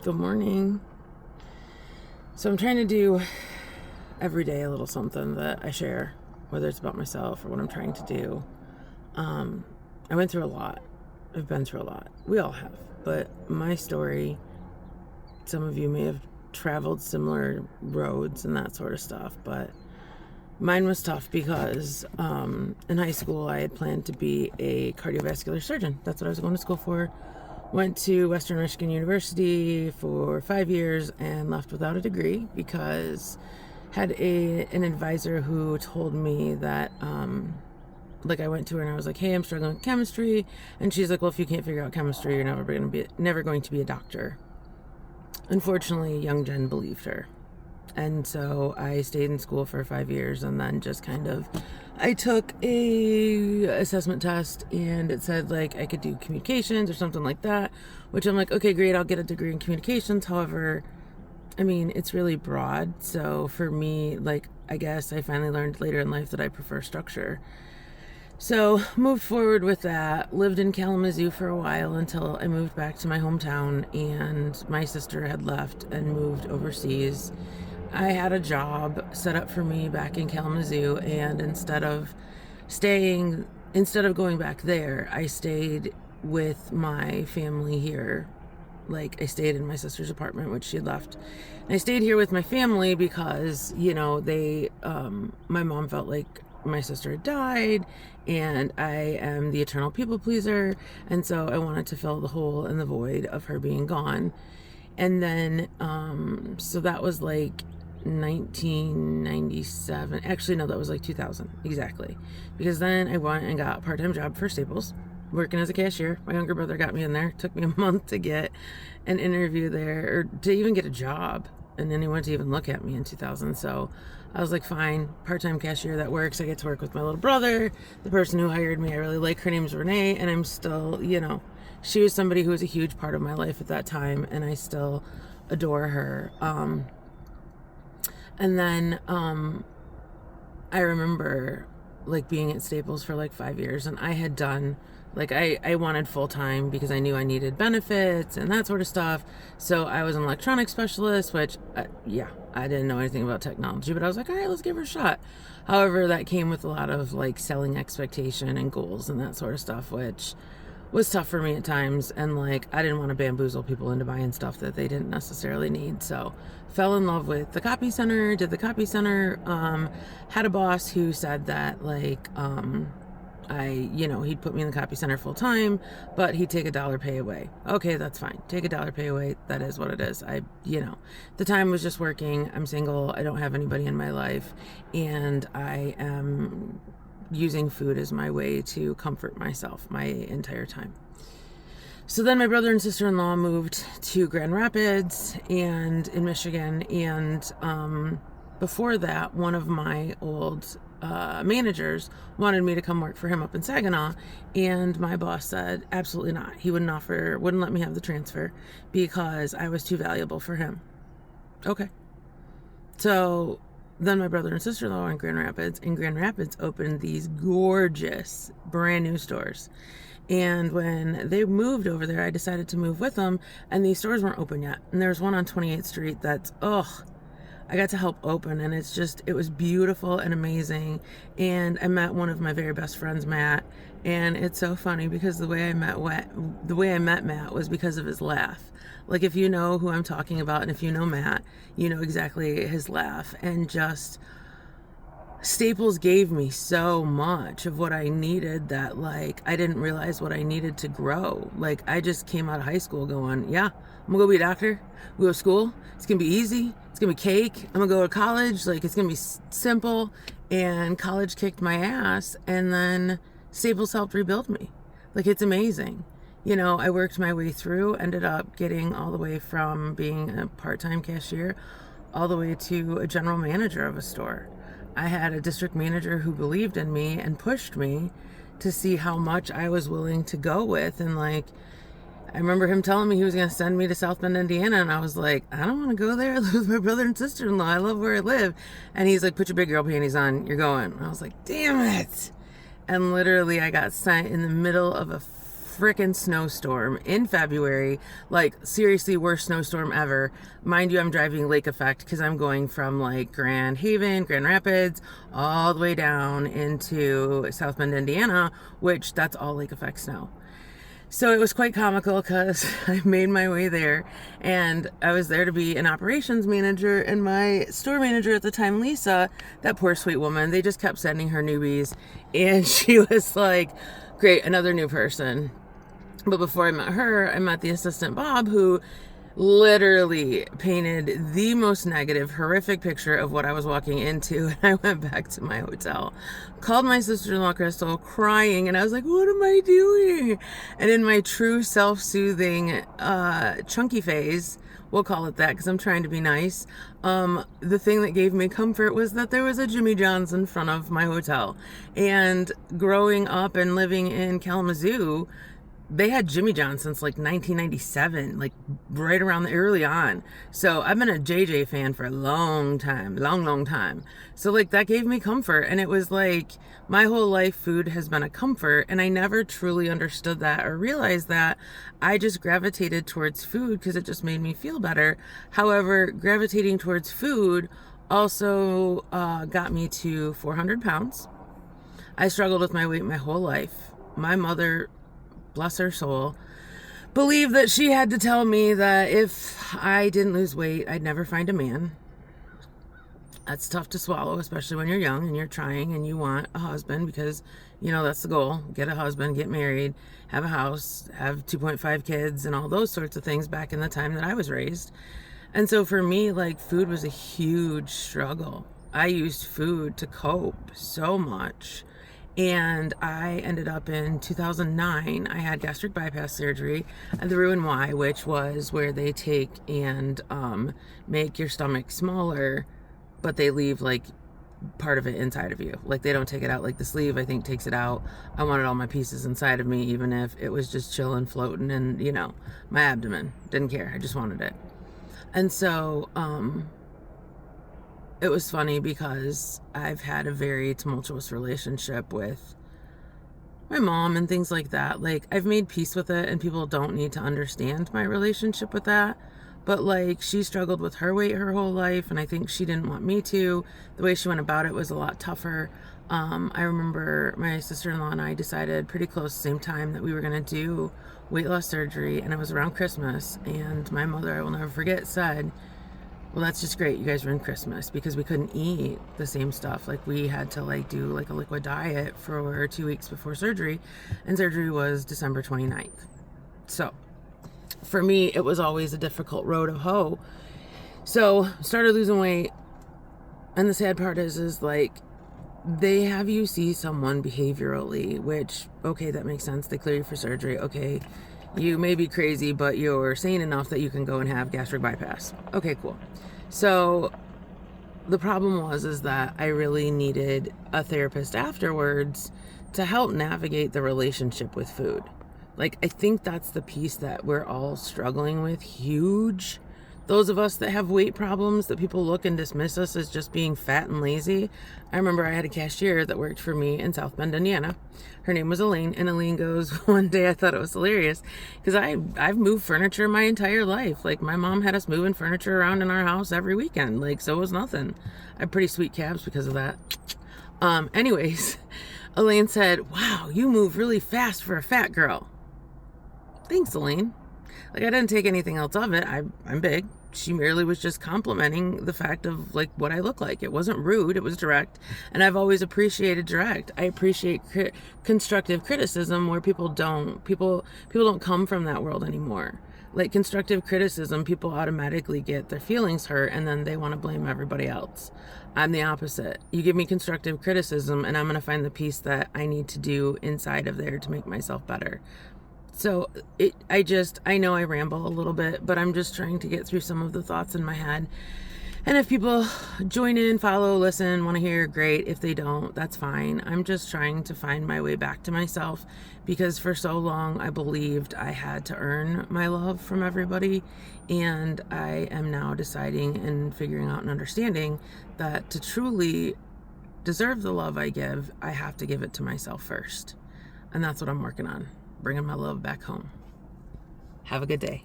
Good morning. So I'm trying to do every day a little something that I share, whether it's about myself or what I'm trying to do. I went through a lot. I've been through a lot. We all have. But my story, some of you may have traveled similar roads and that sort of stuff, but mine was tough because in high school I had planned to be a cardiovascular surgeon. That's what I was going to school for. Went to Western Michigan University for 5 years and left without a degree because had an advisor who told me that I went to her and I was like, hey, I'm struggling with chemistry, and she's like, well, if you can't figure out chemistry, you're never going to be a doctor. Unfortunately, young Jen believed her. And so I stayed in school for 5 years, and then just I took a assessment test, and it said I could do communications or something like that, which I'm like, okay, great, I'll get a degree in communications. However, I mean, it's really broad. So for me, I guess I finally learned later in life that I prefer structure. So moved forward with that, lived in Kalamazoo for a while until I moved back to my hometown, and my sister had left and moved overseas. I had a job set up for me back in Kalamazoo, and instead of going back there, I stayed with my family here. I stayed in my sister's apartment, which she had left. And I stayed here with my family because, my mom felt like my sister had died, and I am the eternal people pleaser, and so I wanted to fill the hole and the void of her being gone. And then, so that was 1997. Actually, no, that was 2000 exactly, because then I went and got a part-time job for Staples, working as a cashier. My younger brother got me in there. It took me a month to get an interview there, or to even get a job, and anyone to even look at me in 2000. So I was like, fine, part-time cashier, that works. I get to work with my little brother. The person who hired me, I really like. Her name's Renee, and I'm still, she was somebody who was a huge part of my life at that time, and I still adore her. And then I remember being at Staples for 5 years, and I had done I wanted full-time because I knew I needed benefits and that sort of stuff. So I was an electronics specialist, which I didn't know anything about technology, but I was like, all right, let's give her a shot. However, that came with a lot of selling expectation and goals and that sort of stuff, which was tough for me at times. And I didn't want to bamboozle people into buying stuff that they didn't necessarily need. So fell in love with the copy center, did the copy center, had a boss who said that he'd put me in the copy center full time, but he'd take $1 pay away. Okay, that's fine. Take $1 pay away. That is what it is. The time was just working. I'm single. I don't have anybody in my life, and I am using food as my way to comfort myself my entire time. So then my brother and sister-in-law moved to Grand Rapids and in Michigan, and before that, one of my old managers wanted me to come work for him up in Saginaw, and my boss said absolutely not. He wouldn't let me have the transfer because I was too valuable for him. Okay. So then my brother and sister-in-law were in Grand Rapids, and Grand Rapids opened these gorgeous brand new stores. And when they moved over there, I decided to move with them, and these stores weren't open yet. And there's one on 28th Street that's, I got to help open, and it was beautiful and amazing. And I met one of my very best friends, Matt, and it's so funny because the way I met Matt was because of his laugh. If you know who I'm talking about, and if you know Matt, you know exactly his laugh. And just Staples gave me so much of what I needed that I didn't realize what I needed to grow. I just came out of high school going, yeah, I'm gonna go be a doctor, go to school, it's gonna be easy, it's gonna be cake, I'm gonna go to college, it's gonna be simple. And college kicked my ass, and then Staples helped rebuild me. It's amazing. I worked my way through, ended up getting all the way from being a part-time cashier all the way to a general manager of a store. I had a district manager who believed in me and pushed me to see how much I was willing to go with. And I remember him telling me he was going to send me to South Bend, Indiana. And I was like, I don't want to go there. I live with my brother and sister-in-law. I love where I live. And he's like, put your big girl panties on. You're going. And I was like, damn it. And literally I got sent in the middle of a freaking snowstorm in February, like seriously worst snowstorm ever. Mind you, I'm driving lake effect because I'm going from like Grand Haven, Grand Rapids, all the way down into South Bend, Indiana, which that's all lake effect snow. So it was quite comical because I made my way there, and I was there to be an operations manager, and my store manager at the time, Lisa, that poor sweet woman, they just kept sending her newbies, and she was like, great, another new person. But before I met her, I met the assistant, Bob, who literally painted the most negative, horrific picture of what I was walking into. And I went back to my hotel, called my sister-in-law Crystal, crying, and I was like, what am I doing? And in my true self-soothing chunky phase, we'll call it that because I'm trying to be nice, the thing that gave me comfort was that there was a Jimmy John's in front of my hotel. And growing up and living in Kalamazoo, they had Jimmy John's since like 1997, like right around the early on. So I've been a JJ fan for a long time, long time. So like that gave me comfort, and it was like my whole life food has been a comfort, and I never truly understood that or realized that. I just gravitated towards food because it just made me feel better. However, gravitating towards food also got me to 400 pounds. I struggled with my weight my whole life. My mother, bless her soul, believed that she had to tell me that if I didn't lose weight, I'd never find a man. That's tough to swallow, especially when you're young and you're trying and you want a husband because, you know, that's the goal. Get a husband, get married, have a house, have 2.5 kids and all those sorts of things back in the time that I was raised. And so for me, like, food was a huge struggle. I used food to cope so much. And I ended up in 2009, I had gastric bypass surgery at the Roux-en-Y, which was where they take and make your stomach smaller, but they leave like part of it inside of you. Like they don't take it out, like the sleeve I think takes it out. I wanted all my pieces inside of me, even if it was just chilling, floating, and you know, my abdomen. Didn't care, I just wanted it. And so it was funny because I've had a very tumultuous relationship with my mom and things like that. Like, I've made peace with it, and people don't need to understand my relationship with that. But like, she struggled with her weight her whole life, and I think she didn't want me to. The way she went about it was a lot tougher. I remember my sister-in-law and I decided pretty close the same time that we were going to do weight loss surgery, and it was around Christmas. And my mother, I will never forget, said, well, that's just great. You guys ruined Christmas, because we couldn't eat the same stuff. Like, we had to like do like a liquid diet for 2 weeks before surgery, and surgery was December 29th. So for me, it was always a difficult road of hoe. So started losing weight. And the sad part is like, they have you see someone behaviorally, which, okay, that makes sense. They clear you for surgery. Okay, you may be crazy, but you're sane enough that you can go and have gastric bypass. Okay, cool. So the problem is that I really needed a therapist afterwards to help navigate the relationship with food. Like, I think that's the piece that we're all struggling with huge. Those of us that have weight problems, that people look and dismiss us as just being fat and lazy. I remember I had a cashier that worked for me in South Bend, Indiana. Her name was Elaine, and Elaine goes, one day I thought it was hilarious because I've moved furniture my entire life. Like, my mom had us moving furniture around in our house every weekend. Like, so it was nothing. I have pretty sweet calves because of that. Anyways, Elaine said, wow, you move really fast for a fat girl. Thanks, Elaine. Like, I didn't take anything else of it. I'm big. She merely was just complimenting the fact of like what I look like. It wasn't rude. It was direct. And I've always appreciated direct. I appreciate constructive criticism where people don't come from that world anymore. Like, constructive criticism, people automatically get their feelings hurt and then they want to blame everybody else. I'm the opposite. You give me constructive criticism and I'm going to find the piece that I need to do inside of there to make myself better. So I know I ramble a little bit, but I'm just trying to get through some of the thoughts in my head. And if people join in, follow, listen, want to hear, great. If they don't, that's fine. I'm just trying to find my way back to myself, because for so long I believed I had to earn my love from everybody. And I am now deciding and figuring out and understanding that to truly deserve the love I give, I have to give it to myself first. And that's what I'm working on. bringing my love back home. Have a good day.